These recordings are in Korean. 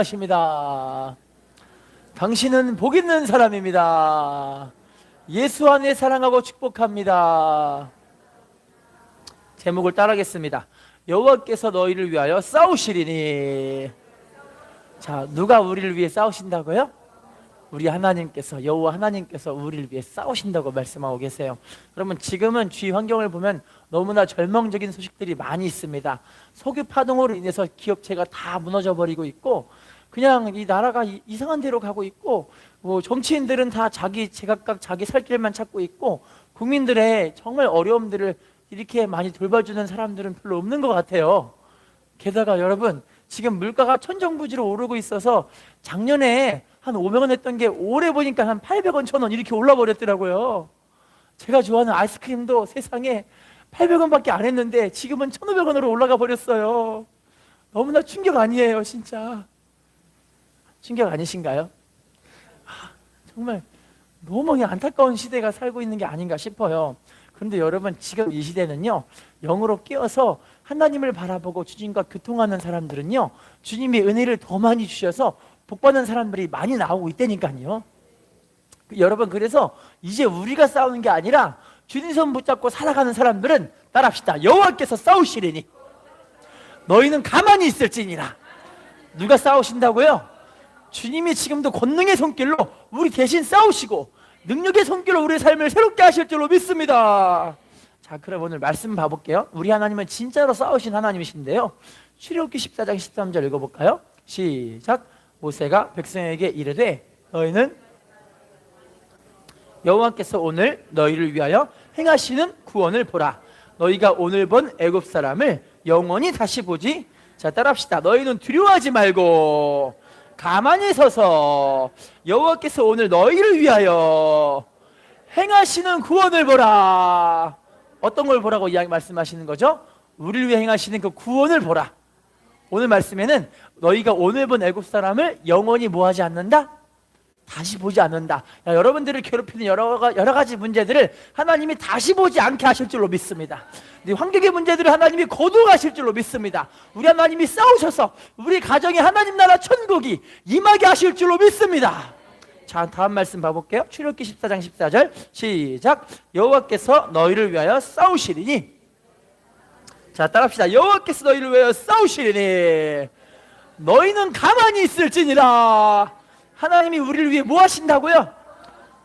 하십니다. 당신은 복 있는 사람입니다. 예수 안에 사랑하고 축복합니다. 제목을 따라하겠습니다. 여호와께서 너희를 위하여 싸우시리니. 자, 누가 우리를 위해 싸우신다고요? 우리 하나님께서, 여호와 하나님께서 우리를 위해 싸우신다고 말씀하고 계세요. 그러면 지금은 주위 환경을 보면 너무나 절망적인 소식들이 많이 있습니다. 석유 파동으로 인해서 기업체가 다 무너져 버리고 있고, 그냥 이 나라가 이상한 데로 가고 있고, 뭐 정치인들은 다 제각각 자기 살 길만 찾고 있고, 국민들의 정말 어려움들을 이렇게 많이 돌봐주는 사람들은 별로 없는 것 같아요. 게다가 여러분, 지금 물가가 천정부지로 오르고 있어서 작년에 한 500원 했던 게 올해 보니까 한 800원, 1000원 이렇게 올라버렸더라고요. 제가 좋아하는 아이스크림도 세상에 800원밖에 안 했는데 지금은 1500원으로 올라가 버렸어요. 너무나 충격 아니에요, 진짜. 충격 아니신가요? 정말 너무 안타까운 시대가 살고 있는 게 아닌가 싶어요. 그런데 여러분, 지금 이 시대는요, 영으로 깨어서 하나님을 바라보고 주님과 교통하는 사람들은요, 주님의 은혜를 더 많이 주셔서 복받는 사람들이 많이 나오고 있다니까요. 여러분, 그래서 이제 우리가 싸우는 게 아니라 주님 손 붙잡고 살아가는 사람들은 따라합시다. 여호와께서 싸우시리니 너희는 가만히 있을지니라. 누가 싸우신다고요? 주님이 지금도 권능의 손길로 우리 대신 싸우시고 능력의 손길로 우리의 삶을 새롭게 하실 줄로 믿습니다. 자, 그럼 오늘 말씀 봐볼게요. 우리 하나님은 진짜로 싸우신 하나님이신데요, 출애굽기 14장 13절 읽어볼까요? 시작. 모세가 백성에게 이르되 너희는 여호와께서 오늘 너희를 위하여 행하시는 구원을 보라. 너희가 오늘 본 애굽 사람을 영원히 다시 보지. 자, 따라합시다. 너희는 두려워하지 말고 가만히 서서 여호와께서 오늘 너희를 위하여 행하시는 구원을 보라. 어떤 걸 보라고 말씀하시는 거죠? 우리를 위해 행하시는 그 구원을 보라. 오늘 말씀에는 너희가 오늘 본 애굽 사람을 영원히 뭐하지 않는다? 다시 보지 않는다. 여러분들을 괴롭히는 여러 가지 문제들을 하나님이 다시 보지 않게 하실 줄로 믿습니다. 환경의 문제들을 하나님이 거두가실 줄로 믿습니다. 우리 하나님이 싸우셔서 우리 가정에 하나님 나라 천국이 임하게 하실 줄로 믿습니다. 자, 다음 말씀 봐볼게요. 출애굽기 14장 14절 시작. 여호와께서 너희를 위하여 싸우시리니. 자, 따라합시다. 여호와께서 너희를 위하여 싸우시리니 너희는 가만히 있을지니라. 하나님이 우리를 위해 뭐 하신다고요?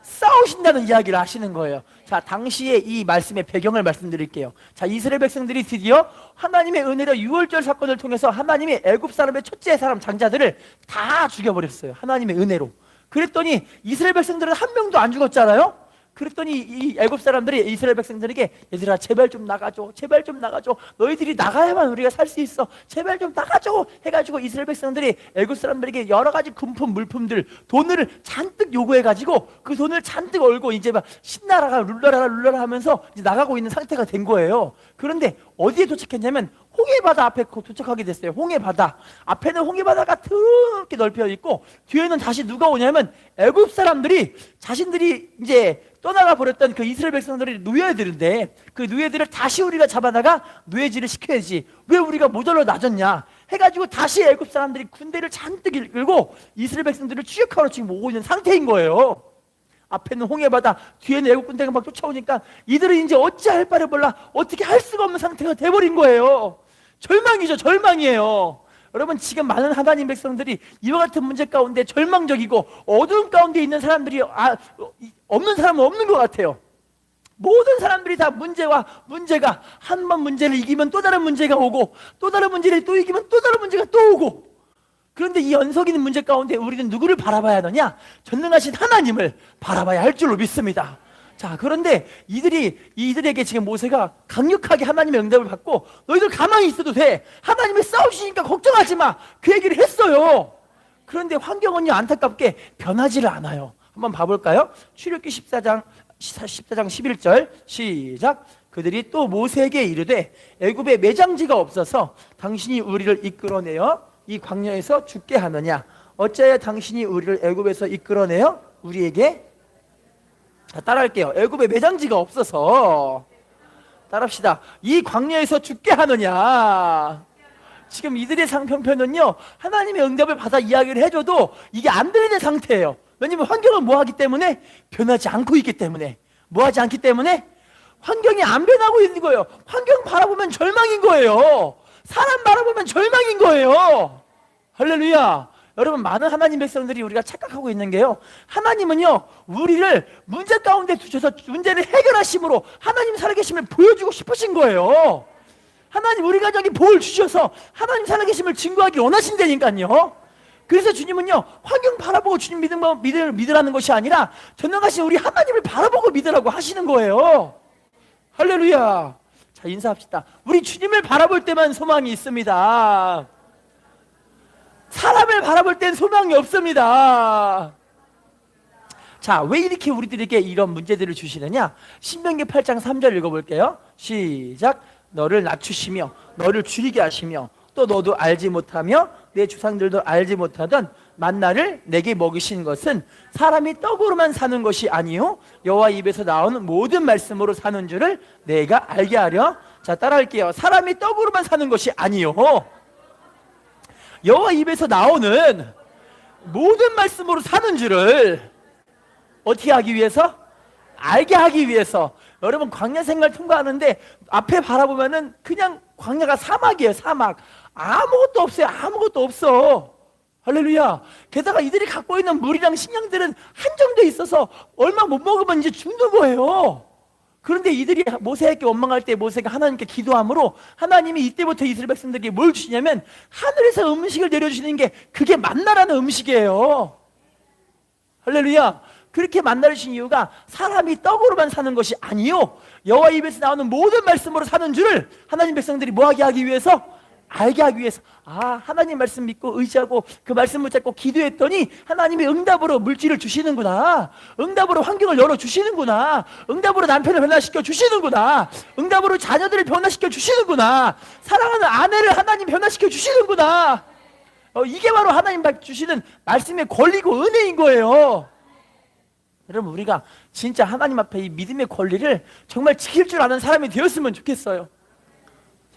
싸우신다는 이야기를 하시는 거예요. 자, 당시에 이 말씀의 배경을 말씀드릴게요. 자, 이스라엘 백성들이 드디어 하나님의 은혜로 유월절 사건을 통해서 하나님이 애굽 사람의 첫째 사람 장자들을 다 죽여버렸어요. 하나님의 은혜로. 그랬더니 이스라엘 백성들은 한 명도 안 죽었잖아요. 그랬더니 이 애굽 사람들이 이스라엘 백성들에게 얘들아, 제발 좀 나가줘, 제발 좀 나가줘, 너희들이 나가야만 우리가 살 수 있어, 제발 좀 나가줘 해가지고 이스라엘 백성들이 애굽 사람들에게 여러 가지 금품 물품들, 돈을 잔뜩 요구해가지고 그 돈을 잔뜩 얼고 이제 막 신나라가 룰라라 하면서 이제 나가고 있는 상태가 된 거예요. 그런데 어디에 도착했냐면 홍해바다 앞에 도착하게 됐어요. 홍해바다 앞에는 홍해바다가 그렇게 넓혀 있고 뒤에는 다시 누가 오냐면 애굽 사람들이 자신들이 이제 떠나가 버렸던 그 이스라엘 백성들이 노예들인데 그 노예들을 다시 우리가 잡아다가 노예질을 시켜야지, 왜 우리가 모자로 낮았냐 해가지고 다시 애굽 사람들이 군대를 잔뜩 이끌고 이스라엘 백성들을 추격하러 지금 오고 있는 상태인 거예요. 앞에는 홍해바다, 뒤에는 애국 군대가 막 쫓아오니까 이들은 이제 어찌할 바를 몰라 어떻게 할 수가 없는 상태가 돼버린 거예요. 절망이죠, 절망이에요. 여러분, 지금 많은 하나님 백성들이 이와 같은 문제 가운데 절망적이고 어두운 가운데 있는 사람들이 없는 사람은 없는 것 같아요. 모든 사람들이 다 문제가 한 번 문제를 이기면 또 다른 문제가 오고 또 다른 문제를 또 이기면 또 다른 문제가 또 오고. 그런데 이 연속인 문제 가운데 우리는 누구를 바라봐야 하느냐? 전능하신 하나님을 바라봐야 할 줄로 믿습니다. 자, 그런데 이들에게 지금 모세가 강력하게 하나님의 응답을 받고 너희들 가만히 있어도 돼, 하나님이 싸우시니까 걱정하지 마, 그 얘기를 했어요. 그런데 환경은요, 안타깝게 변하지를 않아요. 한번 봐볼까요? 출애굽기 14장 11절 시작. 그들이 또 모세에게 이르되 애굽에 매장지가 없어서 당신이 우리를 이끌어내어 이 광야에서 죽게 하느냐? 어찌하여 당신이 우리를 애굽에서 이끌어내어 우리에게. 자, 따라할게요. 애굽에 매장지가 없어서, 따라합시다. 이 광야에서 죽게 하느냐? 지금 이들의 형편은요, 하나님의 응답을 받아 이야기를 해줘도 이게 안 들리는 상태예요. 왜냐면 환경은 뭐하기 때문에? 변하지 않고 있기 때문에. 뭐하지 않기 때문에? 환경이 안 변하고 있는 거예요. 환경 바라보면 절망인 거예요. 사람 바라보면 절망인 거예요. 할렐루야. 여러분, 많은 하나님 백성들이 우리가 착각하고 있는 게요, 하나님은요 우리를 문제 가운데 두셔서 문제를 해결하심으로 하나님 살아계심을 보여주고 싶으신 거예요. 하나님 우리 가정에 복을 주셔서 하나님 살아계심을 증거하기 원하신다니까요. 그래서 주님은요 환경 바라보고 주님 믿으라는 것이 아니라 전능하신 우리 하나님을 바라보고 믿으라고 하시는 거예요. 할렐루야. 자, 인사합시다. 우리 주님을 바라볼 때만 소망이 있습니다. 사람을 바라볼 땐 소망이 없습니다. 자, 왜 이렇게 우리들에게 이런 문제들을 주시느냐? 신명기 8장 3절 읽어볼게요. 시작. 너를 낮추시며 너를 줄이게 하시며 또 너도 알지 못하며 내 조상들도 알지 못하던 만나를 내게 먹이신 것은 사람이 떡으로만 사는 것이 아니요 여호와 입에서 나오는 모든 말씀으로 사는 줄을 내가 알게 하려. 자, 따라할게요. 사람이 떡으로만 사는 것이 아니요 여호와 입에서 나오는 모든 말씀으로 사는 줄을 어떻게 하기 위해서? 알게 하기 위해서. 여러분, 광야 생활 통과하는데 앞에 바라보면은 그냥 광야가 사막이에요. 사막. 아무것도 없어요. 아무것도 없어. 할렐루야. 게다가 이들이 갖고 있는 물이랑 식량들은 한정돼 있어서 얼마 못 먹으면 이제 죽는 거예요. 그런데 이들이 모세에게 원망할 때 모세가 하나님께 기도함으로 하나님이 이때부터 이스라엘 백성들에게 뭘 주시냐면 하늘에서 음식을 내려주시는 게 그게 만나라는 음식이에요. 할렐루야. 그렇게 만나를 주신 이유가 사람이 떡으로만 사는 것이 아니요 여호와 입에서 나오는 모든 말씀으로 사는 줄을 하나님 백성들이 뭐하게 하기 위해서? 알게 하기 위해서. 아, 하나님 말씀 믿고 의지하고 그 말씀 붙잡고 기도했더니 하나님이 응답으로 물질을 주시는구나. 응답으로 환경을 열어주시는구나. 응답으로 남편을 변화시켜 주시는구나. 응답으로 자녀들을 변화시켜 주시는구나. 사랑하는 아내를 하나님 변화시켜 주시는구나. 이게 바로 하나님 주시는 말씀의 권리고 은혜인 거예요. 여러분, 우리가 진짜 하나님 앞에 이 믿음의 권리를 정말 지킬 줄 아는 사람이 되었으면 좋겠어요.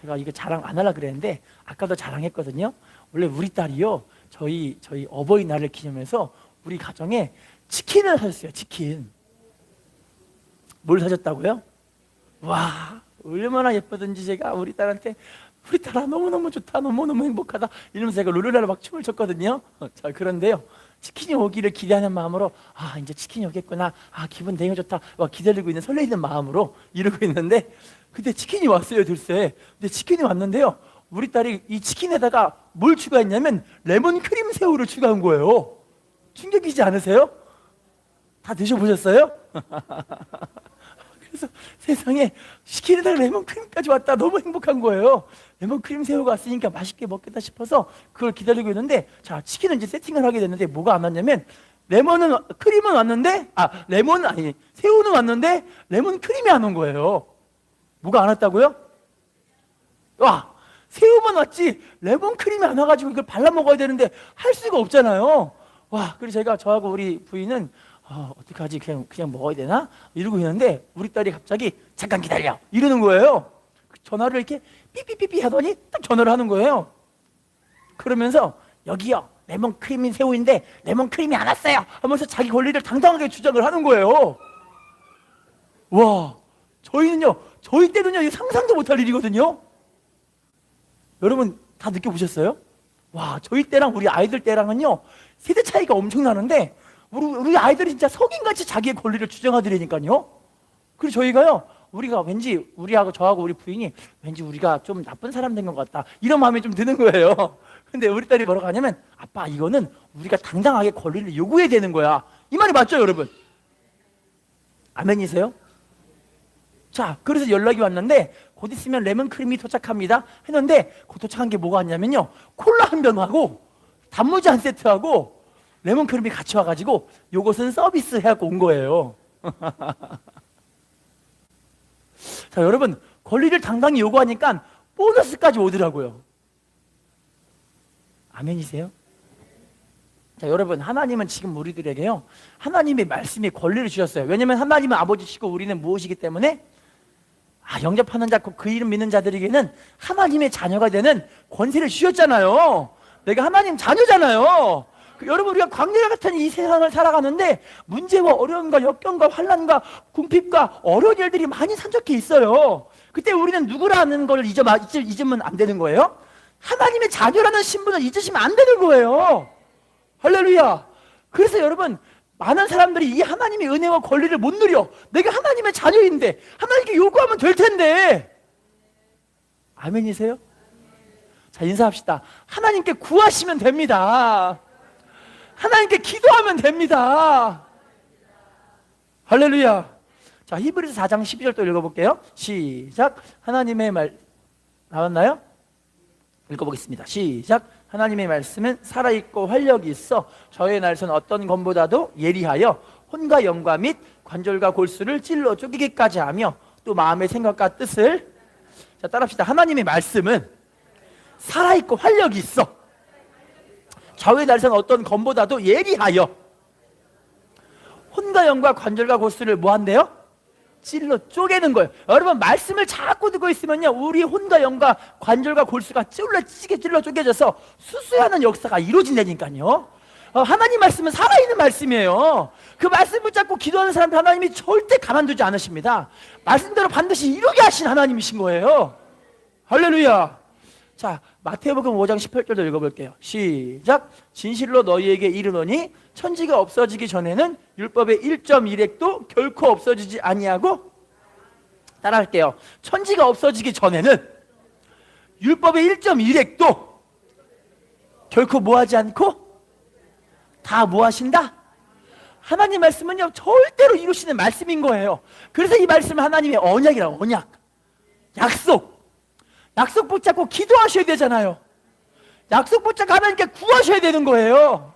제가 이거 자랑 안 하려고 그랬는데 아까도 자랑했거든요. 원래 우리 딸이요 저희 어버이날을 기념해서 우리 가정에 치킨을 사줬어요. 치킨. 뭘 사줬다고요? 와, 얼마나 예쁘든지 제가 우리 딸한테 우리 딸아 너무너무 좋다, 너무너무 행복하다 이러면서 제가 룰루랄라 막 춤을 췄거든요. 자, 그런데요 치킨이 오기를 기대하는 마음으로 아, 이제 치킨이 오겠구나, 아, 기분 되게 좋다 기다리고 있는 설레이는 마음으로 이러고 있는데 그때 치킨이 왔어요. 들쎄. 근데 치킨이 왔는데요 우리 딸이 이 치킨에다가 뭘 추가했냐면 레몬 크림 새우를 추가한 거예요. 충격이지 않으세요? 다 드셔보셨어요? 그래서 세상에 치킨에다가 레몬 크림까지 왔다. 너무 행복한 거예요. 레몬 크림 새우가 왔으니까 맛있게 먹겠다 싶어서 그걸 기다리고 있는데, 자, 치킨은 이제 세팅을 하게 됐는데 뭐가 안 왔냐면 크림은 왔는데 새우는 왔는데 레몬 크림이 안 온 거예요. 뭐가 안 왔다고요? 와, 새우만 왔지 레몬 크림이 안 와가지고 이걸 발라 먹어야 되는데 할 수가 없잖아요. 와, 그래서 저하고 우리 부인은 어떡하지, 그냥 먹어야 되나 이러고 있는데 우리 딸이 갑자기 잠깐 기다려 이러는 거예요. 전화를 이렇게 삐삐삐삐 하더니 딱 전화를 하는 거예요. 그러면서 여기요 레몬 크림인 새우인데 레몬 크림이 안 왔어요 하면서 자기 권리를 당당하게 주장을 하는 거예요. 와, 저희 때는요 이거 상상도 못할 일이거든요. 여러분 다 느껴보셨어요? 와, 저희 때랑 우리 아이들 때랑은요 세대 차이가 엄청 나는데 우리 아이들이 진짜 석인같이 자기의 권리를 주장하더라니까요. 그래서 저희가요 우리가 왠지 저하고 우리 부인이 왠지 우리가 좀 나쁜 사람 된 것 같다 이런 마음이 좀 드는 거예요. 근데 우리 딸이 뭐라고 하냐면 아빠, 이거는 우리가 당당하게 권리를 요구해야 되는 거야. 이 말이 맞죠, 여러분? 아멘이세요? 자, 그래서 연락이 왔는데 곧 있으면 레몬 크림이 도착합니다 했는데 그 도착한 게 뭐가 왔냐면요 콜라 한 병하고 단무지 한 세트하고 레몬 크림이 같이 와가지고 요것은 서비스 해갖고 온 거예요. 자, 여러분 권리를 당당히 요구하니까 보너스까지 오더라고요. 아멘이세요? 자, 여러분 하나님은 지금 우리들에게요 하나님의 말씀이 권리를 주셨어요. 왜냐하면 하나님은 아버지시고 우리는 무엇이기 때문에 영접하는 자, 그 이름 믿는 자들에게는 하나님의 자녀가 되는 권세를 주셨잖아요. 내가 하나님 자녀잖아요. 여러분, 우리가 광야 같은 이 세상을 살아가는데 문제와 어려움과 역경과 환난과 궁핍과 어려운 일들이 많이 산적해 있어요. 그때 우리는 누구라는 걸 잊으면 안 되는 거예요. 하나님의 자녀라는 신분을 잊으시면 안 되는 거예요. 할렐루야. 그래서 여러분, 많은 사람들이 이 하나님의 은혜와 권리를 못 누려. 내가 하나님의 자녀인데 하나님께 요구하면 될 텐데. 아멘이세요? 자, 인사합시다. 하나님께 구하시면 됩니다. 하나님께 기도하면 됩니다. 할렐루야. 자, 히브리서 4장 12절 또 읽어볼게요. 시작. 하나님의 말 나왔나요? 읽어보겠습니다. 시작. 하나님의 말씀은 살아있고 활력이 있어 저의 날선 어떤 검보다도 예리하여 혼과 영과 및 관절과 골수를 찔러 쪼개기까지 하며 또 마음의 생각과 뜻을, 자, 따라합시다. 하나님의 말씀은 살아있고 활력이 있어 저의 날선 어떤 검보다도 예리하여 혼과 영과 관절과 골수를 뭐 한대요? 찔러 쪼개는 거예요. 여러분, 말씀을 자꾸 듣고 있으면요, 우리 혼과 영과 관절과 골수가 찔러 쪼개져서 수수하는 역사가 이루어진다니까요. 하나님 말씀은 살아있는 말씀이에요. 그 말씀 붙잡고 기도하는 사람들 하나님이 절대 가만두지 않으십니다. 말씀대로 반드시 이루게 하신 하나님이신 거예요. 할렐루야. 자, 마태복음 5장 18절도 읽어볼게요. 시작. 진실로 너희에게 이르노니 천지가 없어지기 전에는 율법의 1.1획도 결코 없어지지 아니하고, 따라할게요. 천지가 없어지기 전에는 율법의 1.1획도 결코 뭐하지 않고 다 뭐하신다? 하나님 말씀은요, 절대로 이루시는 말씀인 거예요. 그래서 이 말씀은 하나님의 언약이라고. 언약, 약속 붙잡고 기도하셔야 되잖아요. 약속 붙잡고 하나님께 구하셔야 되는 거예요.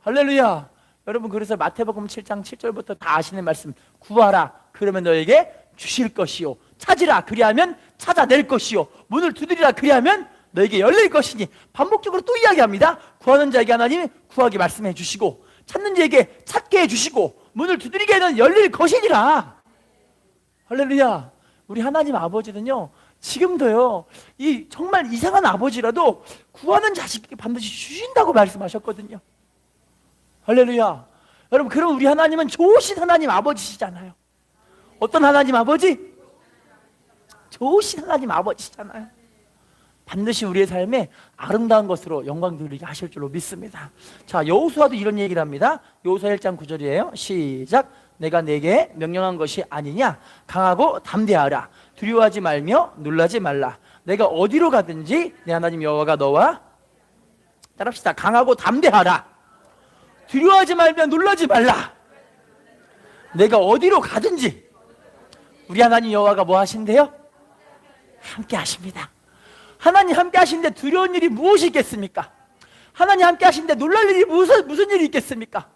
할렐루야. 여러분, 그래서 마태복음 7장 7절부터 다 아시는 말씀, 구하라 그러면 너에게 주실 것이요, 찾으라 그리하면 찾아낼 것이요, 문을 두드리라 그리하면 너에게 열릴 것이니, 반복적으로 또 이야기합니다. 구하는 자에게 하나님이 구하게 말씀해 주시고, 찾는 자에게 찾게 해 주시고, 문을 두드리게 하면 열릴 것이니라. 할렐루야. 우리 하나님 아버지는요, 지금도요, 이 정말 이상한 아버지라도 구하는 자식에게 반드시 주신다고 말씀하셨거든요. 할렐루야. 여러분, 그럼 우리 하나님은 좋으신 하나님 아버지시잖아요. 어떤 하나님 아버지? 좋으신 하나님 아버지시잖아요. 반드시 우리의 삶에 아름다운 것으로 영광 돌리게 하실 줄로 믿습니다. 자, 여호수아도 이런 얘기를 합니다. 여호수아 1장 9절이에요. 시작. 내가 내게 명령한 것이 아니냐? 강하고 담대하라. 두려워하지 말며 놀라지 말라. 내가 어디로 가든지 내 하나님 여호와가 너와, 따라합시다. 강하고 담대하라. 두려워하지 말며 놀라지 말라. 내가 어디로 가든지 우리 하나님 여호와가 뭐 하신대요? 함께 하십니다. 하나님 함께 하시는데 두려운 일이 무엇이 있겠습니까? 하나님 함께 하시는데 놀랄 일이 무슨 일이 있겠습니까?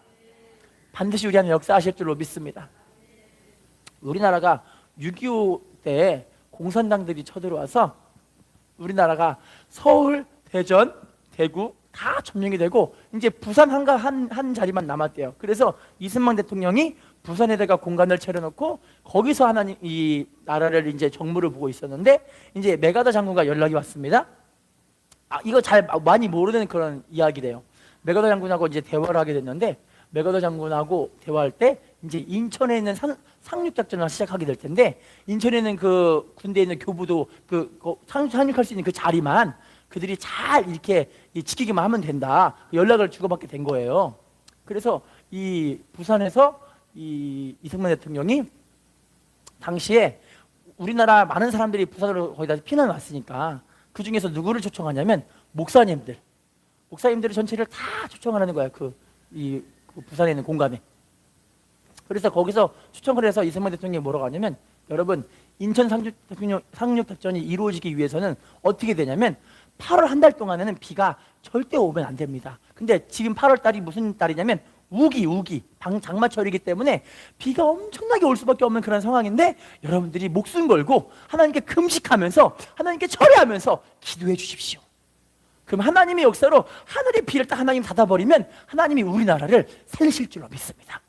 반드시 우리 안에 역사하실 줄로 믿습니다. 우리나라가 6.25 때 공산당들이 쳐들어와서 우리나라가 서울, 대전, 대구 다 점령이 되고 이제 부산 한 자리만 남았대요. 그래서 이승만 대통령이 부산에다가 공간을 차려놓고 거기서 하나님 이 나라를 이제 정무를 보고 있었는데, 이제 메가더 장군과 연락이 왔습니다. 이거 잘 많이 모르는 그런 이야기래요. 메가더 장군하고 이제 대화를 하게 됐는데, 메가더 장군하고 대화할 때 이제 인천에 있는 상륙작전을 시작하게 될 텐데, 인천에 있는 그 군대에 있는 교부도 상륙할 수 있는 그 자리만 그들이 잘 이렇게 지키기만 하면 된다, 연락을 주고받게 된 거예요. 그래서 이 부산에서 이승만 대통령이 당시에 우리나라 많은 사람들이 부산으로 거의 다 피난 왔으니까 그 중에서 누구를 초청하냐면 목사님들을 전체를 다 초청하는 거예요. 그 부산에 있는 공감에. 그래서 거기서 초청을 해서 이승만 대통령이 뭐라고 하냐면, 여러분, 인천 상륙작전이 이루어지기 위해서는 어떻게 되냐면 8월 한 달 동안에는 비가 절대 오면 안 됩니다. 근데 지금 8월 달이 무슨 달이냐면 우기 장마철이기 때문에 비가 엄청나게 올 수밖에 없는 그런 상황인데, 여러분들이 목숨 걸고 하나님께 금식하면서 하나님께 철회하면서 기도해 주십시오. 그럼 하나님의 역사로 하늘의 비를 딱 하나님 닫아버리면 하나님이 우리나라를 살리실 줄로 믿습니다.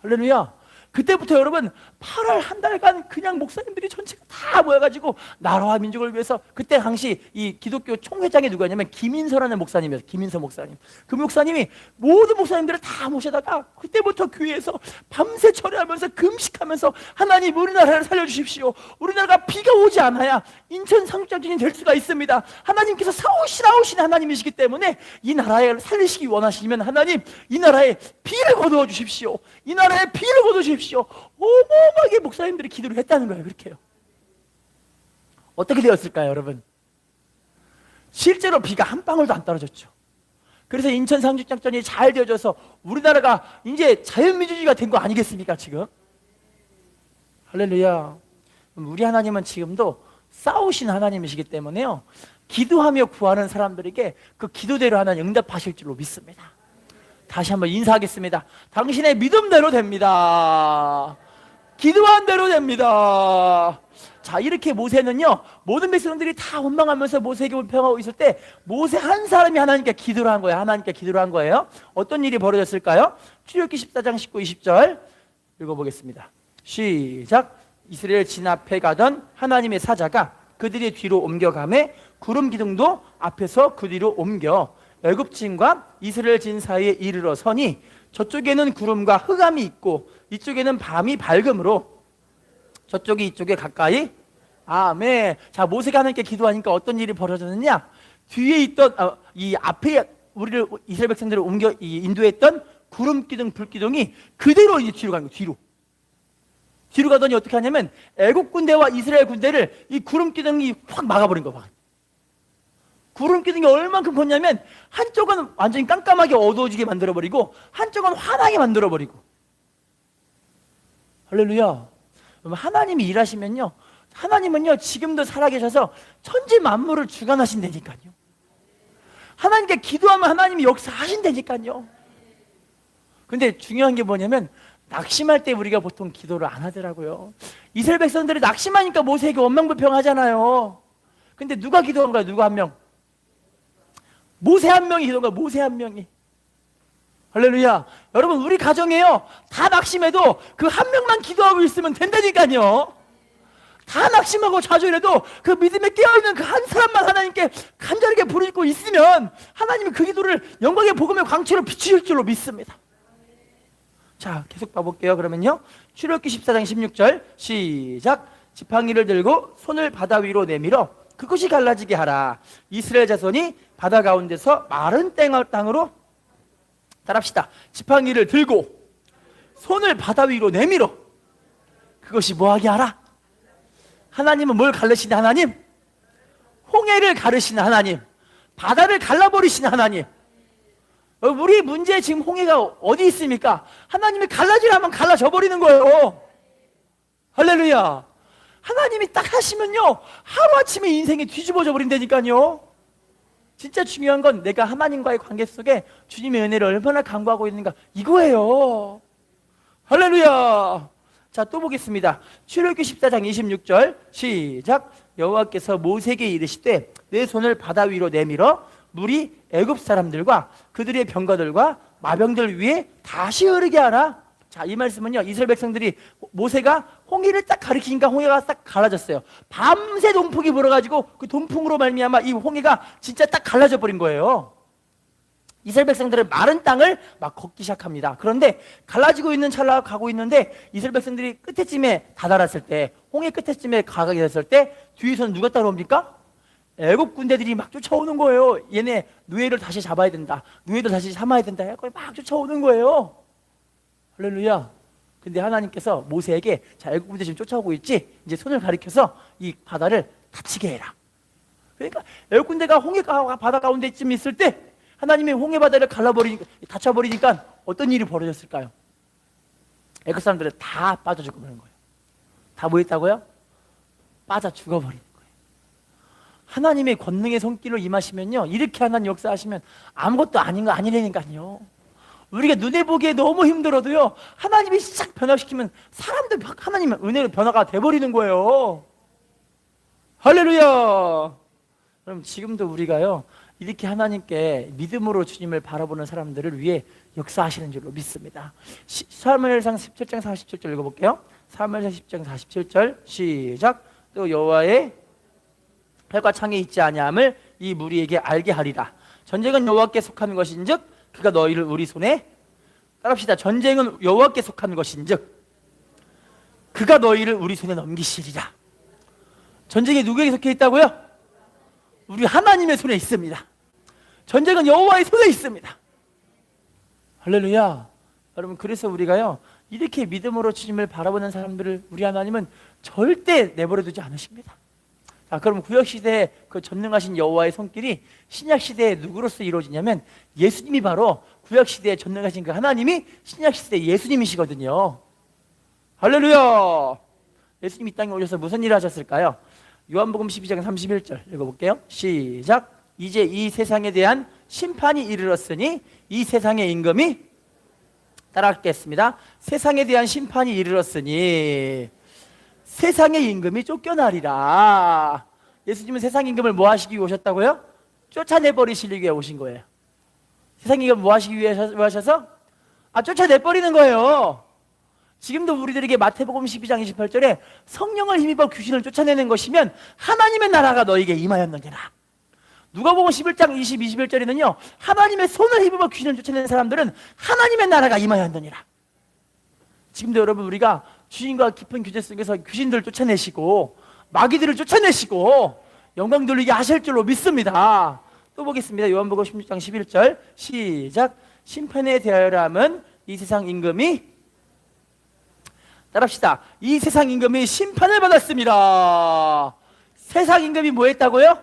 할렐루야. 그때부터 여러분 8월 한 달간 그냥 목사님들이 전체가 다 모여가지고 나라와 민족을 위해서, 그때 당시 이 기독교 총회장이 누구였냐면 김인서라는 목사님이었어요. 김인서 목사님. 그 목사님이 모든 목사님들을 다 모셔다가 그때부터 교회에서 밤새 철회하면서 금식하면서, 하나님 우리나라를 살려주십시오. 우리나라가 비가 오지 않아야 인천 상륙작전이 될 수가 있습니다. 하나님께서 사오신 하나님이시기 때문에 이 나라를 살리시기 원하시면 하나님 이 나라에 비를 거두어 주십시오. 이 나라에 비를 거두어 주십시오. 어마어마하게 목사님들이 기도를 했다는 거예요. 그렇게요. 어떻게 되었을까요, 여러분? 실제로 비가 한 방울도 안 떨어졌죠. 그래서 인천 상륙작전이 잘 되어져서 우리나라가 이제 자연민주주의가 된 거 아니겠습니까, 지금? 할렐루야. 우리 하나님은 지금도 싸우신 하나님이시기 때문에요, 기도하며 구하는 사람들에게 그 기도대로 하나님 응답하실 줄로 믿습니다. 다시 한번 인사하겠습니다. 당신의 믿음대로 됩니다. 기도한 대로 됩니다. 자, 이렇게 모세는요, 모든 백성들이 다 원망하면서 모세에게 불평하고 있을 때 모세 한 사람이 하나님께 기도를 한 거예요. 하나님께 기도를 한 거예요. 어떤 일이 벌어졌을까요? 출애굽기 14장 19, 20절 읽어보겠습니다. 시작. 이스라엘 진 앞에 가던 하나님의 사자가 그들의 뒤로 옮겨가매 구름 기둥도 앞에서 그 뒤로 옮겨 애굽진과 이스라엘 진 사이에 이르러 서니 저쪽에는 구름과 흑암이 있고 이쪽에는 밤이 밝음으로 저쪽이 이쪽에 가까이. 아멘. 자, 모세가 하나님께 기도하니까 어떤 일이 벌어졌느냐? 뒤에 있던 이 앞에 우리를 이스라엘 백성들을 옮겨 인도했던 구름 기둥, 불 기둥이 그대로 이제 뒤로 가는 거예요. 뒤로 가더니 어떻게 하냐면 애굽 군대와 이스라엘 군대를 이 구름 기둥이 확 막아버린 거 봐. 구름 기둥이 얼만큼 컸냐면 한쪽은 완전히 깜깜하게 어두워지게 만들어버리고 한쪽은 환하게 만들어버리고. 할렐루야. 하나님이 일하시면요, 하나님은요 지금도 살아계셔서 천지 만물을 주관하신다니까요. 하나님께 기도하면 하나님이 역사하신다니까요. 근데 중요한 게 뭐냐면 낙심할 때 우리가 보통 기도를 안 하더라고요. 이스라엘 백성들이 낙심하니까 모세에게 원망불평하잖아요. 근데 누가 기도한 거야? 누가 한 명? 모세 한 명이 기도한 거야. 모세 한 명이. 할렐루야. 여러분, 우리 가정에요, 다 낙심해도 그 한 명만 기도하고 있으면 된다니까요. 다 낙심하고 좌절해도 그 믿음에 깨어있는 그 한 사람만 하나님께 간절하게 부르고 있으면 하나님이 그 기도를 영광의 복음의 광채로 비추실 줄로 믿습니다. 자, 계속 봐볼게요. 그러면요, 출애굽기 14장 16절 시작. 지팡이를 들고 손을 바다 위로 내밀어 그것이 갈라지게 하라. 이스라엘 자손이 바다 가운데서 마른 땅으로, 따라합시다. 지팡이를 들고 손을 바다 위로 내밀어 그것이 뭐하게 하라? 하나님은 뭘 가르치는 하나님? 홍해를 가르치는 하나님, 바다를 갈라버리시는 하나님. 우리 문제 지금 홍해가 어디 있습니까? 하나님이 갈라지라면 갈라져 버리는 거예요. 할렐루야. 하나님이 딱 하시면요, 하루아침에 인생이 뒤집어져 버린다니까요. 진짜 중요한 건 내가 하나님과의 관계 속에 주님의 은혜를 얼마나 간구하고 있는가, 이거예요. 할렐루야. 자, 또 보겠습니다. 출애굽기 14장 26절 시작. 여호와께서 모세에게 이르시되 내 손을 바다 위로 내밀어 물이 애굽 사람들과 그들의 병거들과 마병들 위에 다시 흐르게 하라. 자, 이 말씀은요, 이스라엘 백성들이 모세가 홍해를 딱 가리키니까 홍해가 딱 갈라졌어요. 밤새 동풍이 불어가지고 그 동풍으로 말미암아 이 홍해가 진짜 딱 갈라져 버린 거예요. 이스라엘 백성들은 마른 땅을 막 걷기 시작합니다. 그런데 갈라지고 있는 찰나가 가고 있는데 이스라엘 백성들이 끝에쯤에 다다랐을 때, 홍해 끝에쯤에 가게 됐을 때 뒤에서는 누가 따라옵니까? 애굽 군대들이 막 쫓아오는 거예요. 얘네 누에를 다시 잡아야 된다, 누에를 다시 삼아야 된다 해서 막 쫓아오는 거예요. 할렐루야. 근데 하나님께서 모세에게 자, 애굽 군대 지금 쫓아오고 있지? 이제 손을 가리켜서 이 바다를 닫히게 해라. 그러니까 애굽 군대가 홍해 바다 가운데쯤 있을 때 하나님이 홍해 바다를 닫혀버리니까 어떤 일이 벌어졌을까요? 애굽 사람들은 다 빠져 죽어버리는 거예요. 다 뭐 했다고요? 빠져 죽어버리는 거예요. 하나님의 권능의 손길로 임하시면요, 이렇게 하나님 역사하시면 아무것도 아닌 거 아니라니까요. 우리가 눈에 보기에 너무 힘들어도요, 하나님이 싹 변화시키면 사람들 하나님의 은혜로 변화가 돼버리는 거예요. 할렐루야. 그럼 지금도 우리가요, 이렇게 하나님께 믿음으로 주님을 바라보는 사람들을 위해 역사하시는 줄로 믿습니다. 사무엘상 17장 47절 읽어볼게요. 사무엘상 10장 47절 시작. 또 여호와의 혈과 창에 있지 아니함을 이 무리에게 알게 하리라. 전쟁은 여호와께 속한 것인즉 그가 너희를 우리 손에, 따라합시다. 전쟁은 여호와께 속한 것인즉 그가 너희를 우리 손에 넘기시리라. 전쟁이 누구에게 속해 있다고요? 우리 하나님의 손에 있습니다. 전쟁은 여호와의 손에 있습니다. 할렐루야. 여러분, 그래서 우리가요, 이렇게 믿음으로 주님을 바라보는 사람들을 우리 하나님은 절대 내버려 두지 않으십니다. 자, 그럼 구약시대에 그 전능하신 여호와의 손길이 신약시대에 누구로서 이루어지냐면 예수님이 바로 구약시대에 전능하신 그 하나님이 신약시대에 예수님이시거든요. 할렐루야. 예수님이 이 땅에 오셔서 무슨 일을 하셨을까요? 요한복음 12장 31절 읽어볼게요. 시작. 이제 이 세상에 대한 심판이 이르렀으니 이 세상의 임금이, 따라하겠습니다. 세상에 대한 심판이 이르렀으니 세상의 임금이 쫓겨나리라. 예수님은 세상 임금을 뭐 하시기 위해 오셨다고요? 쫓아내버리시기 위해 오신 거예요. 세상 임금 뭐 하시기 위해 오셔서? 쫓아내버리는 거예요. 지금도 우리들에게 마태복음 12장 28절에 성령을 힘입어 귀신을 쫓아내는 것이면 하나님의 나라가 너에게 임하였느니라. 누가복음 11장 21절에는요, 하나님의 손을 힘입어 귀신을 쫓아내는 사람들은 하나님의 나라가 임하였느니라. 지금도 여러분, 우리가 주님과 깊은 교제 속에서 귀신들을 쫓아내시고 마귀들을 쫓아내시고 영광 돌리게 하실 줄로 믿습니다. 또 보겠습니다. 요한복음 16장 11절 시작. 심판에 대하여 함은 이 세상 임금이, 따라합시다. 이 세상 임금이 심판을 받았습니다. 세상 임금이 뭐 했다고요?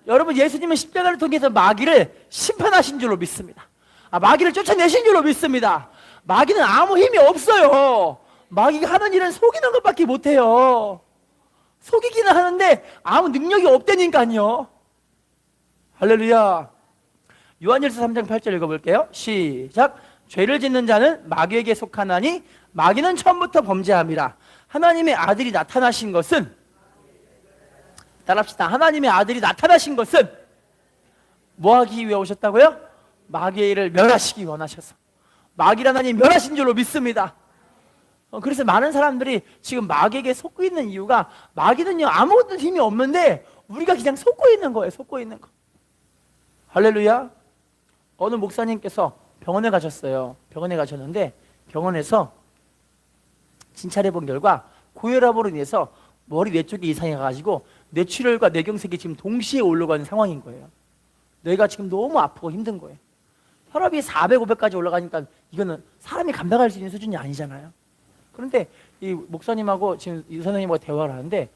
여러분, 예수님은 십자가를 통해서 마귀를 심판하신 줄로 믿습니다. 마귀를 쫓아내신 줄로 믿습니다. 마귀는 아무 힘이 없어요. 마귀가 하는 일은 속이는 것밖에 못해요. 속이기는 하는데 아무 능력이 없다니까요. 할렐루야. 요한일서 3장 8절 읽어볼게요. 시작. 죄를 짓는 자는 마귀에게 속하나니 마귀는 처음부터 범죄함이라. 하나님의 아들이 나타나신 것은, 따라합시다. 하나님의 아들이 나타나신 것은 뭐 하기 위해 오셨다고요? 마귀의 일을 멸하시기 원하셔서. 마귀를 하나님 멸하신 줄로 믿습니다. 그래서 많은 사람들이 지금 마귀에게 속고 있는 이유가, 마귀는요 아무것도 힘이 없는데 우리가 그냥 속고 있는 거예요. 속고 있는 거. 할렐루야. 어느 목사님께서 병원에 가셨어요. 병원에 가셨는데 병원에서 진찰해 본 결과 고혈압으로 인해서 머리 뇌쪽에 이상이 가지고 뇌출혈과 뇌경색이 지금 동시에 올라가는 상황인 거예요. 뇌가 지금 너무 아프고 힘든 거예요. 혈압이 400, 500까지 올라가니까 이거는 사람이 감당할 수 있는 수준이 아니잖아요. 그런데 이 목사님하고 지금 이 선생님하고 대화를 하는데,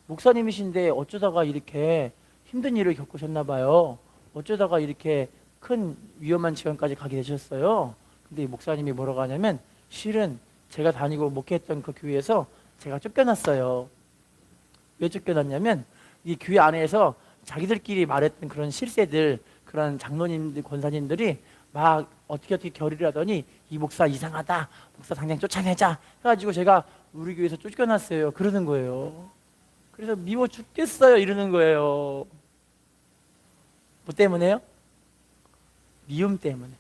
목사님이신데 어쩌다가 이렇게 힘든 일을 겪으셨나 봐요. 어쩌다가 이렇게 큰 위험한 지경까지 가게 되셨어요. 근데 이 목사님이 뭐라고 하냐면, 실은 제가 다니고 목회했던 그 교회에서 제가 쫓겨났어요. 왜 쫓겨났냐면, 이 교회 안에서 자기들끼리 말했던 그런 실세들, 그런 장로님들, 권사님들이 막 어떻게 결의를 하더니 이 목사 이상하다, 목사 당장 쫓아내자 해가지고 제가 우리 교회에서 쫓겨났어요. 그러는 거예요. 그래서 미워 죽겠어요 이러는 거예요. 뭐 때문에요? 미움 때문에.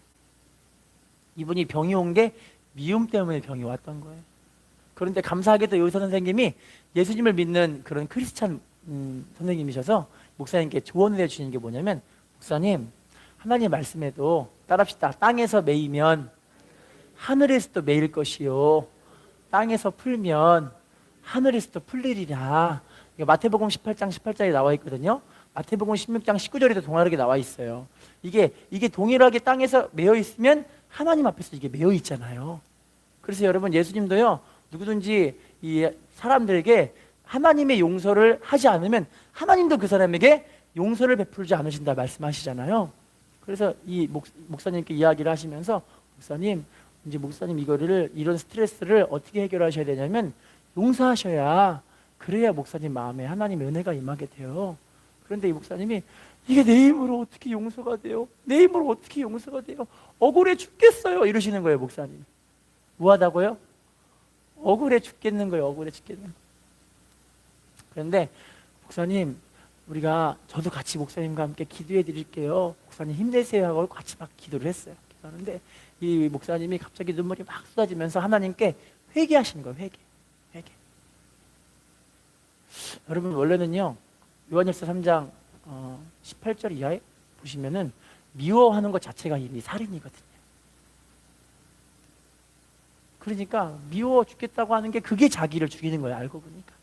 이분이 병이 온 게 미움 때문에 병이 왔던 거예요. 그런데 감사하게도 의사 선생님이 예수님을 믿는 그런 크리스찬 선생님이셔서 목사님께 조언을 해주시는 게 뭐냐면, 목사님, 하나님 말씀에도, 따라합시다. 땅에서 매이면 하늘에서도 매일 것이요, 땅에서 풀면 하늘에서도 풀리리라. 마태복음 18장 18절에 나와 있거든요. 마태복음 16장 19절에도 동일하게 나와 있어요. 이게 동일하게 땅에서 매여 있으면 하나님 앞에서 이게 매여 있잖아요. 그래서 여러분, 예수님도요, 누구든지 이 사람들에게 하나님의 용서를 하지 않으면 하나님도 그 사람에게 용서를 베풀지 않으신다 말씀하시잖아요. 그래서 이 목사님께 이야기를 하시면서, 목사님 이런 스트레스를 어떻게 해결하셔야 되냐면 용서하셔야, 그래야 목사님 마음에 하나님의 은혜가 임하게 돼요. 그런데 이 목사님이, 이게 내 힘으로 어떻게 용서가 돼요? 내 힘으로 어떻게 용서가 돼요? 억울해 죽겠어요 이러시는 거예요. 목사님 뭐하다고요? 억울해 죽겠는 거예요. 억울해 죽겠는 거예요. 그런데 목사님, 우리가 저도 같이 목사님과 함께 기도해 드릴게요. 목사님 힘내세요 하고 같이 막 기도를 했어요. 기도하는데 이 목사님이 갑자기 눈물이 막 쏟아지면서 하나님께 회개하시는 거예요. 회개. 여러분 원래는요 요한일서 3장 18절 이하에 보시면은 미워하는 것 자체가 이미 살인이거든요. 그러니까 미워 죽겠다고 하는 게 그게 자기를 죽이는 거예요. 알고 보니까.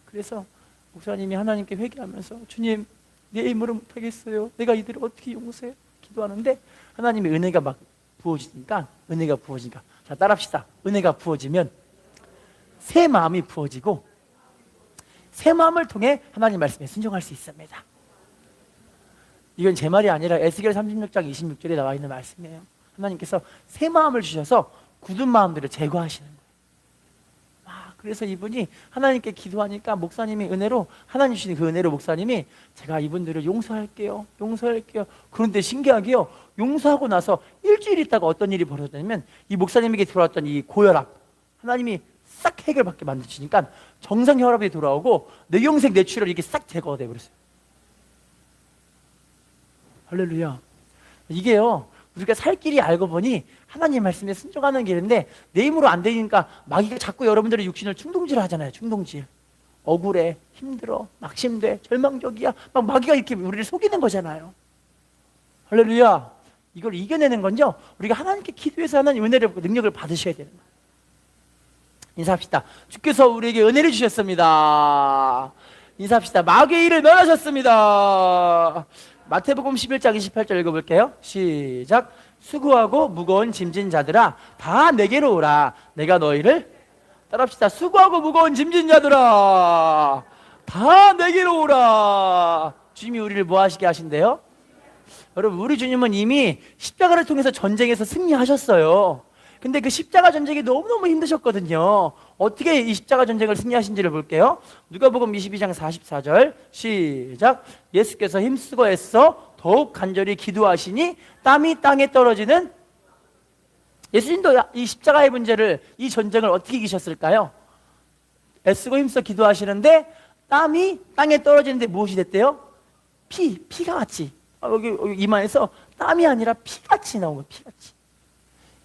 그래서 목사님이 하나님께 회개하면서 주님 내 힘으로 못하겠어요. 내가 이들을 어떻게 용서해? 기도하는데 하나님의 은혜가 막 부어지니까 자 따라합시다. 은혜가 부어지면 새 마음이 부어지고 새 마음을 통해 하나님 말씀에 순종할 수 있습니다. 이건 제 말이 아니라 에스겔 36장 26절에 나와 있는 말씀이에요. 하나님께서 새 마음을 주셔서 굳은 마음들을 제거하시는 거예요. 그래서 이분이 하나님께 기도하니까 목사님이 은혜로 하나님 주신 그 은혜로 목사님이 제가 이분들을 용서할게요. 그런데 신기하게요. 용서하고 나서 일주일 있다가 어떤 일이 벌어졌냐면 이 목사님에게 들어왔던 이 고혈압 하나님이 싹 해결받게 만드시니까 정상 혈압이 돌아오고 뇌경색 뇌출혈 이게 싹 제거가 되어버렸어요. 할렐루야. 이게요 우리가 살 길이 알고 보니 하나님 말씀에 순종하는 길인데 내 힘으로 안 되니까 마귀가 자꾸 여러분들의 육신을 충동질 하잖아요. 충동질. 억울해, 힘들어, 낙심돼, 절망적이야. 막 마귀가 이렇게 우리를 속이는 거잖아요. 할렐루야. 이걸 이겨내는 건요 우리가 하나님께 기도해서 하나님 은혜를 능력을 받으셔야 되는 거예요. 인사합시다. 주께서 우리에게 은혜를 주셨습니다. 인사합시다. 마귀의 일을 멸하셨습니다. 마태복음 11장 28절 읽어볼게요. 시작. 수고하고 무거운 짐진 자들아 다 내게로 오라. 내가 너희를 따라합시다. 수고하고 무거운 짐진 자들아 다 내게로 오라. 주님이 우리를 뭐 하시게 하신대요? 여러분 우리 주님은 이미 십자가를 통해서 전쟁에서 승리하셨어요. 근데 그 십자가 전쟁이 너무너무 힘드셨거든요. 어떻게 이 십자가 전쟁을 승리하신지를 볼게요. 누가복음 22장 44절 시작. 예수께서 힘쓰고 애써 더욱 간절히 기도하시니 땀이 땅에 떨어지는 예수님도 이 십자가의 문제를 이 전쟁을 어떻게 이기셨을까요? 애쓰고 힘써 기도하시는데 땀이 땅에 떨어지는데 무엇이 됐대요? 피가 같이 여기 이마에서 땀이 아니라 피같이 나오면 피같이.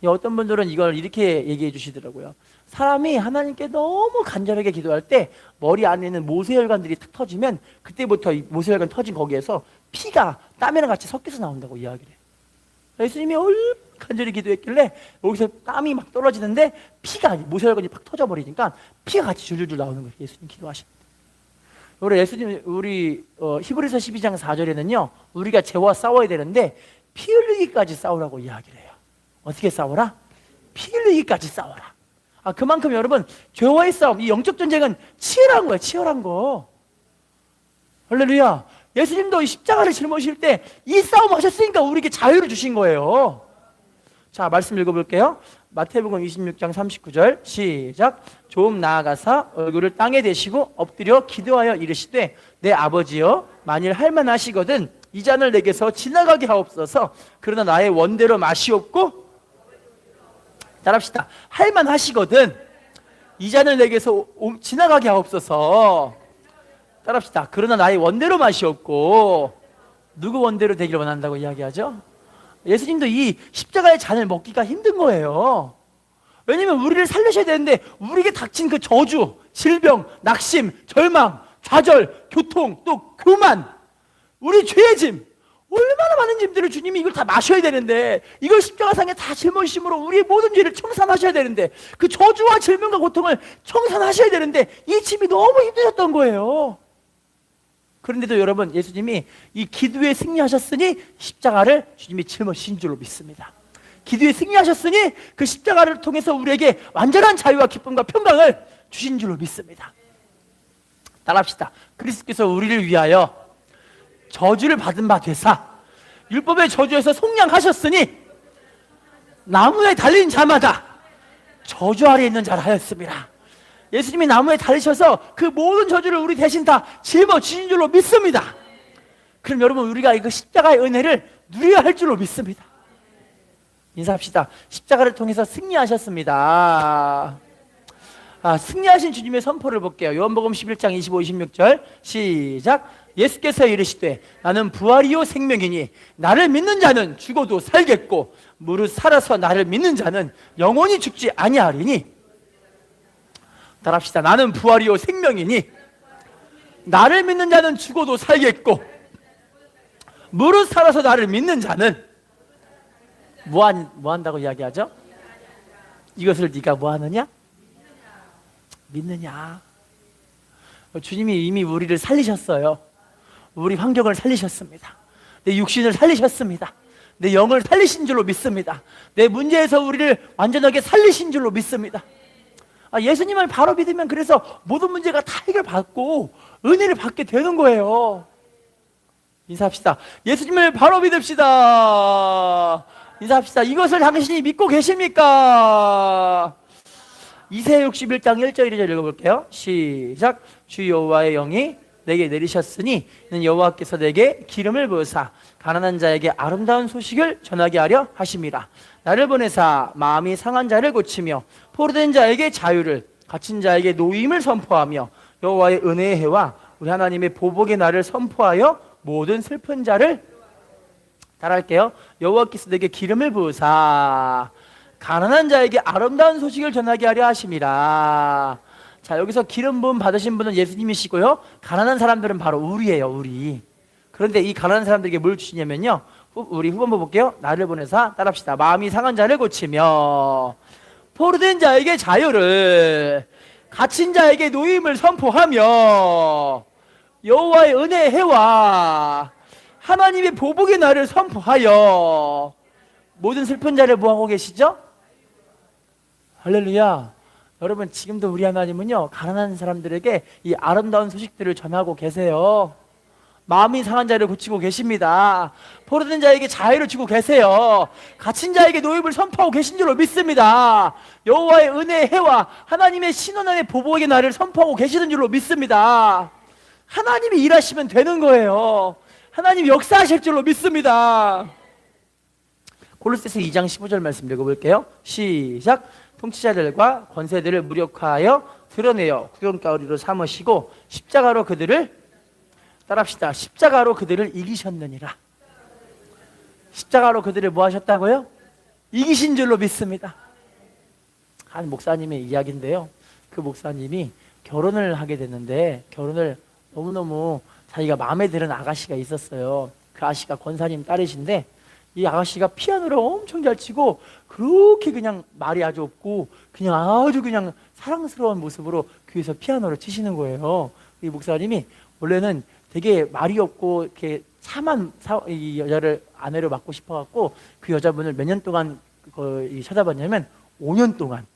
어떤 분들은 이걸 이렇게 얘기해 주시더라고요. 사람이 하나님께 너무 간절하게 기도할 때 머리 안에 있는 모세혈관들이 탁 터지면 그때부터 이 모세혈관 터진 거기에서 피가 땀이랑 같이 섞여서 나온다고 이야기를 해요. 예수님이 얼마나 간절히 기도했길래 여기서 땀이 막 떨어지는데 피가 모세혈관이 팍 터져버리니까 피가 같이 줄줄줄 나오는 거예요. 예수님 기도하실 때. 우리 히브리서 12장 4절에는요 우리가 죄와 싸워야 되는데 피 흘리기까지 싸우라고 이야기를 해요. 어떻게 싸워라? 피 흘리기까지 싸워라. 그만큼 여러분 죄와의 싸움, 이 영적 전쟁은 치열한 거예요. 치열한 거. 할렐루야. 예수님도 이 십자가를 짊어질 때 이 싸움 하셨으니까 우리에게 자유를 주신 거예요. 자, 말씀 읽어볼게요. 마태복음 26장 39절 시작. 좀 나아가사 얼굴을 땅에 대시고 엎드려 기도하여 이르시되 내 아버지여 만일 할만하시거든 이 잔을 내게서 지나가게 하옵소서. 그러나 나의 원대로 마시옵고 따라합시다. 할만하시거든 이 잔을 내게서 지나가게 하옵소서. 따라합시다. 그러나 나의 원대로 마시옵고. 누구 원대로 되기를 원한다고 이야기하죠? 예수님도 이 십자가의 잔을 먹기가 힘든 거예요. 왜냐면 우리를 살리셔야 되는데 우리에게 닥친 그 저주, 질병, 낙심, 절망, 좌절, 교통, 또 교만, 우리 죄의 짐, 얼마나 많은 짐들을 주님이 이걸 다 마셔야 되는데 이걸 십자가상에 다 짊어지심으로 우리의 모든 죄를 청산하셔야 되는데 그 저주와 질병과 고통을 청산하셔야 되는데 이 짐이 너무 힘드셨던 거예요. 그런데도 여러분 예수님이 이 기도에 승리하셨으니 십자가를 주님이 짊어지신 줄로 믿습니다. 기도에 승리하셨으니 그 십자가를 통해서 우리에게 완전한 자유와 기쁨과 평강을 주신 줄로 믿습니다. 따라합시다. 그리스도께서 우리를 위하여 저주를 받은 바 되사 율법의 저주에서 속량하셨으니 나무에 달린 자마다 저주 아래 있는 자라 하였습니다. 예수님이 나무에 달리셔서 그 모든 저주를 우리 대신 다 짊어지신 줄로 믿습니다. 그럼 여러분 우리가 이거 십자가의 은혜를 누려야 할 줄로 믿습니다. 인사합시다. 십자가를 통해서 승리하셨습니다. 승리하신 주님의 선포를 볼게요. 요한복음 11장 25, 26절 시작. 예수께서 이르시되 나는 부활이요 생명이니 나를 믿는 자는 죽어도 살겠고 무릇 살아서 나를 믿는 자는 영원히 죽지 아니하리니. 따라합시다. 나는 부활이요 생명이니 나를 믿는 자는 죽어도 살겠고 무릇 살아서 나를 믿는 자는 뭐 한다고 이야기하죠? 이것을 네가 뭐 하느냐? 믿느냐? 주님이 이미 우리를 살리셨어요. 우리 환경을 살리셨습니다. 내 육신을 살리셨습니다. 내 영을 살리신 줄로 믿습니다. 내 문제에서 우리를 완전하게 살리신 줄로 믿습니다. 예수님을 바로 믿으면 그래서 모든 문제가 다 해결받고 은혜를 받게 되는 거예요. 인사합시다. 예수님을 바로 믿읍시다. 인사합시다. 이것을 당신이 믿고 계십니까? 이사야 61장 1절 2절 읽어볼게요. 시작. 주 여호와의 영이 내게 내리셨으니 이는 여호와께서 내게 기름을 부으사 가난한 자에게 아름다운 소식을 전하게 하려 하심이라. 나를 보내사 마음이 상한 자를 고치며 포로된 자에게 자유를, 갇힌 자에게 노임을 선포하며 여호와의 은혜의 해와 우리 하나님의 보복의 날을 선포하여 모든 슬픈 자를, 따라할게요. 여호와께서 내게 기름을 부으사 가난한 자에게 아름다운 소식을 전하게 하려 하심이라. 자, 여기서 기름 부음 받으신 분은 예수님이시고요, 가난한 사람들은 바로 우리예요, 우리. 그런데 이 가난한 사람들에게 뭘 주시냐면요, 우리 후반부 볼게요. 나를 보내사, 따라합시다. 마음이 상한 자를 고치며 포로된 자에게 자유를, 갇힌 자에게 노임을 선포하며 여호와의 은혜의 해와 하나님의 보복의 날을 선포하여 모든 슬픈 자를 뭐하고 계시죠? 할렐루야. 여러분, 지금도 우리 하나님은요, 가난한 사람들에게 이 아름다운 소식들을 전하고 계세요. 마음이 상한 자를 고치고 계십니다. 포로된 자에게 자유를 주고 계세요. 갇힌 자에게 노임을 선포하고 계신 줄로 믿습니다. 여호와의 은혜의 해와 하나님의 신원의 보복의 날을 선포하고 계시는 줄로 믿습니다. 하나님이 일하시면 되는 거예요. 하나님이 역사하실 줄로 믿습니다. 골로새서 2장 15절 말씀 읽어볼게요. 시작. 통치자들과 권세들을 무력화하여 드러내어 구경거리로 삼으시고 십자가로 그들을, 따라합시다. 십자가로 그들을 이기셨느니라. 십자가로 그들을 뭐 하셨다고요? 이기신 줄로 믿습니다. 한 목사님의 이야기인데요, 그 목사님이 결혼을 하게 됐는데 결혼을 너무너무 자기가 마음에 드는 아가씨가 있었어요. 그 아가씨가 권사님 딸이신데 이 아가씨가 피아노를 엄청 잘 치고 그렇게 그냥 말이 아주 없고 그냥 아주 그냥 사랑스러운 모습으로 교회에서 피아노를 치시는 거예요. 이 목사님이 원래는 되게 말이 없고 이렇게 참한 이 여자를 아내로 맡고 싶어갖고 그 여자분을 몇 년 동안 찾아봤냐면 5년 동안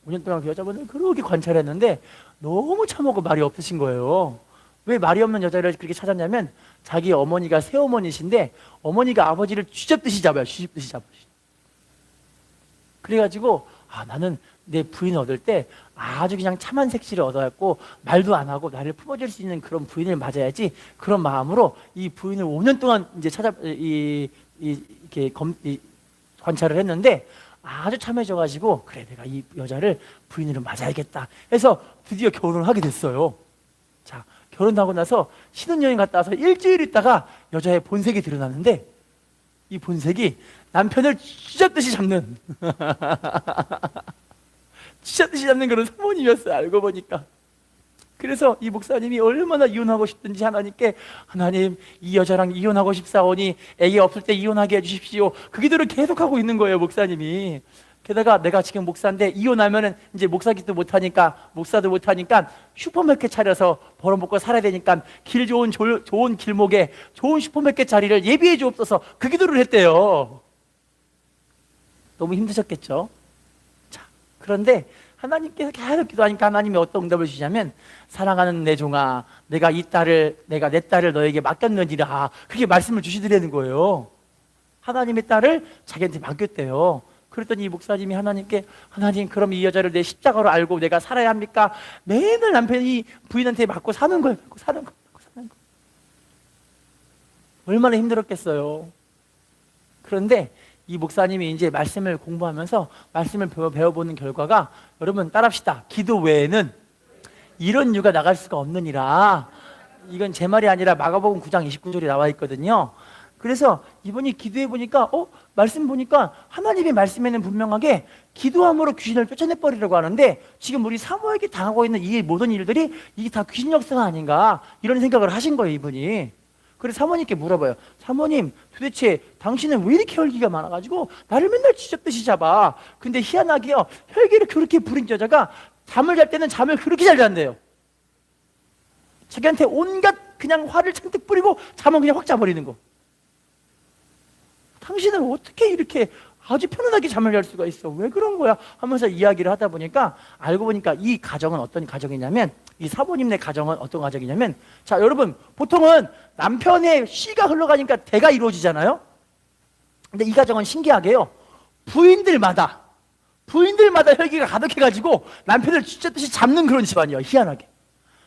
그 여자분을 그렇게 관찰했는데 너무 참하고 말이 없으신 거예요. 왜 말이 없는 여자를 그렇게 찾았냐면 자기 어머니가 새어머니신데 어머니가 아버지를 쥐잡듯이 잡아요. 쥐잡듯이 잡아요. 그래가지고 나는 내 부인 얻을 때 아주 그냥 참한 색시를 얻어갖고 말도 안 하고 나를 품어줄 수 있는 그런 부인을 맞아야지, 그런 마음으로 이 부인을 5년 동안 이제 이렇게 관찰을 했는데 아주 참해져가지고 그래, 내가 이 여자를 부인으로 맞아야겠다 해서 드디어 결혼을 하게 됐어요. 자, 결혼하고 나서 신혼여행 갔다 와서 일주일 있다가 여자의 본색이 드러났는데 이 본색이 남편을 쥐잡듯이 잡는 쥐잡듯이 잡는 그런 사모님이었어요, 알고 보니까. 그래서 이 목사님이 얼마나 이혼하고 싶든지 하나님께, 하나님 이 여자랑 이혼하고 싶사오니 애기 없을 때 이혼하게 해주십시오, 그 기도를 계속하고 있는 거예요, 목사님이. 게다가 내가 지금 목사인데 이혼하면은 이제 목사기도 못하니까, 목사도 못하니까 슈퍼마켓 차려서 벌어먹고 살아야 되니까 길 좋은 길목에 좋은 슈퍼마켓 자리를 예비해 주옵소서, 그 기도를 했대요. 너무 힘드셨겠죠? 자, 그런데 하나님께서 계속 기도하니까 하나님이 어떤 응답을 주시냐면, 사랑하는 내 종아, 내가 내 딸을 너에게 맡겼느니라, 그렇게 말씀을 주시더라는 거예요. 하나님의 딸을 자기한테 맡겼대요. 그랬더니 이 목사님이 하나님께, 하나님 그럼 이 여자를 내 십자가로 알고 내가 살아야 합니까? 맨날 남편이 부인한테 맞고 사는 거예요. 사는 거. 얼마나 힘들었겠어요. 그런데 이 목사님이 이제 말씀을 공부하면서 말씀을 배워보는 결과가, 여러분 따라합시다. 기도 외에는 이런 유가 나갈 수가 없느니라. 이건 제 말이 아니라 마가복음 9장 29절에 나와 있거든요. 그래서 이분이 기도해 보니까 말씀 보니까 하나님의 말씀에는 분명하게 기도함으로 귀신을 쫓아내버리려고 하는데, 지금 우리 사모에게 당하고 있는 이 모든 일들이 이게 다 귀신 역사가 아닌가, 이런 생각을 하신 거예요, 이분이. 그래서 사모님께 물어봐요. 사모님, 도대체 당신은 왜 이렇게 혈기가 많아가지고 나를 맨날 쥐잡듯이 잡아. 근데 희한하게요, 혈기를 그렇게 부린 여자가 잠을 잘 때는 잠을 그렇게 잘 잔대요. 자기한테 온갖 그냥 화를 잔뜩 뿌리고 잠은 그냥 확 자버리는 거. 당신은 어떻게 이렇게 아주 편안하게 잠을 잘 수가 있어? 왜 그런 거야? 하면서 이야기를 하다 보니까, 알고 보니까 이 가정은 어떤 가정이냐면, 이 사모님네 가정은 어떤 가정이냐면, 자, 여러분, 보통은 남편의 씨가 흘러가니까 대가 이루어지잖아요. 근데 이 가정은 신기하게요, 부인들마다 혈기가 가득해가지고 남편을 쥐잡듯이 잡는 그런 집안이에요. 희한하게.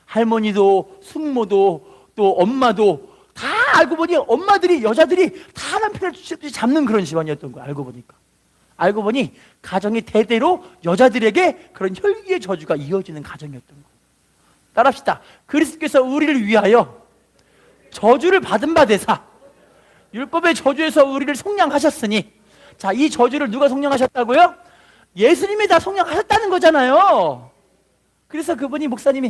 할머니도 숙모도 또 엄마도 다 알고 보니 엄마들이, 여자들이 다 남편을 쥐잡듯이 잡는 그런 집안이었던 거예요. 알고 보니 가정이 대대로 여자들에게 그런 혈기의 저주가 이어지는 가정이었던 거예요. 따라합시다. 그리스도께서 우리를 위하여 저주를 받은 바 되사 율법의 저주에서 우리를 속량하셨으니, 자, 이 저주를 누가 속량하셨다고요? 예수님이 다 속량하셨다는 거잖아요. 그래서 그분이, 목사님이,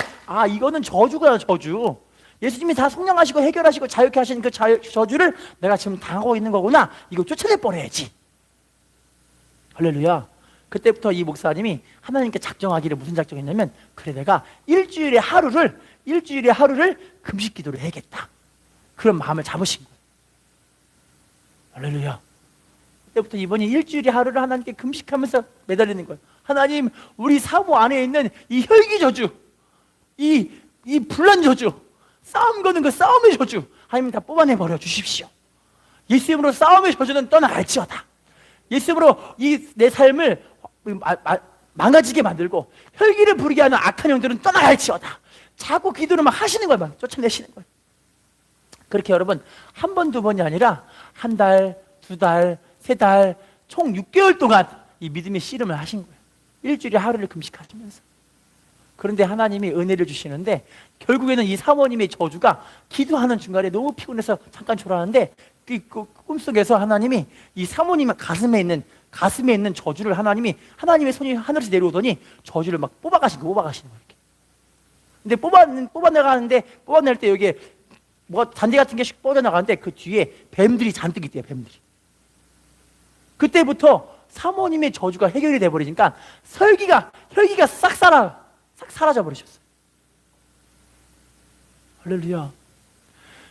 이거는 저주가 저주. 예수님이 다 속량하시고 해결하시고 자유케 하신 그 저주를 내가 지금 당하고 있는 거구나. 이거 쫓아내버려야지. 할렐루야. 그때부터 이 목사님이 하나님께 작정하기를, 무슨 작정했냐면, 그래, 내가 일주일에 하루를 금식 기도를 해야겠다. 그런 마음을 잡으신 거예요. 할렐루야. 그때부터 이번이 일주일에 하루를 하나님께 금식하면서 매달리는 거예요. 하나님, 우리 사모 안에 있는 이 혈기 저주, 이 분란 저주, 싸움 거는 그 싸움의 저주, 하나님 다 뽑아내버려 주십시오. 예수님으로 싸움의 저주는 떠나갈지어다. 예수님으로 이 내 삶을 망가지게 만들고 혈기를 부리게 하는 악한 영들은 떠나갈지어다. 자꾸 기도를 막 하시는 거예요. 막 쫓아내시는 거예요. 그렇게 여러분, 한 번, 두 번이 아니라 한 달, 두 달, 세 달, 총 6개월 동안 이 믿음의 씨름을 하신 거예요. 일주일에 하루를 금식하시면서. 그런데 하나님이 은혜를 주시는데, 결국에는 이 사모님의 저주가 기도하는 중간에 너무 피곤해서 잠깐 졸았는데, 그 꿈속에서 하나님이 이 사모님의 가슴에 있는 저주를 하나님의 손이 하늘에서 내려오더니 저주를 막 뽑아가시는 거예요. 이렇게. 근데 뽑아낼 때 여기에 뭐가 잔디 같은 게 슉 뻗어나가는데, 그 뒤에 뱀들이 잔뜩 있대요. 뱀들이. 그때부터 사모님의 저주가 해결이 돼버리니까 혈기가 싹 사라져 버리셨어요. 할렐루야.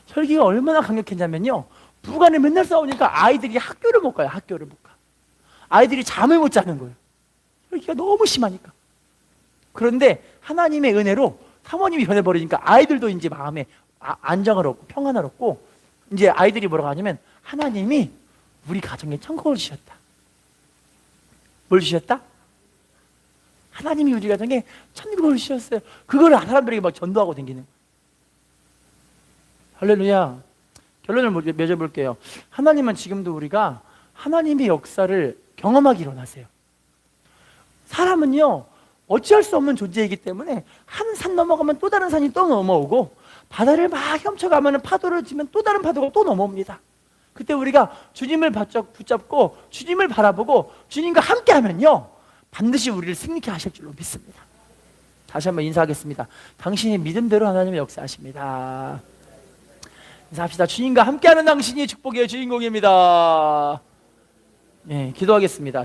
혈기가 얼마나 강력했냐면요, 부간에 맨날 싸우니까 아이들이 학교를 못 가요. 아이들이 잠을 못 자는 거예요. 혈기가 너무 심하니까. 그런데 하나님의 은혜로 사모님이 변해버리니까 아이들도 이제 마음에 안정을 얻고 평안을 얻고, 이제 아이들이 뭐라고 하냐면, 하나님이 우리 가정에 천국을 주셨다. 뭘 주셨다? 하나님이 우리 가정에 천국을 주셨어요. 그걸 사람들에게 막 전도하고 다니는 거예요. 할렐루야. 결론을 맺어볼게요. 하나님은 지금도 우리가 하나님의 역사를 경험하기 원하세요. 사람은요, 어찌할 수 없는 존재이기 때문에 한 산 넘어가면 또 다른 산이 또 넘어오고, 바다를 막 헤엄쳐가면 파도를 치면 또 다른 파도가 또 넘어옵니다. 그때 우리가 주님을 붙잡고 주님을 바라보고 주님과 함께하면요, 반드시 우리를 승리케 하실 줄로 믿습니다. 다시 한번 인사하겠습니다. 당신의 믿음대로 하나님의 역사하십니다. 인사합시다. 주님과 함께하는 당신이 축복의 주인공입니다. 네, 기도하겠습니다.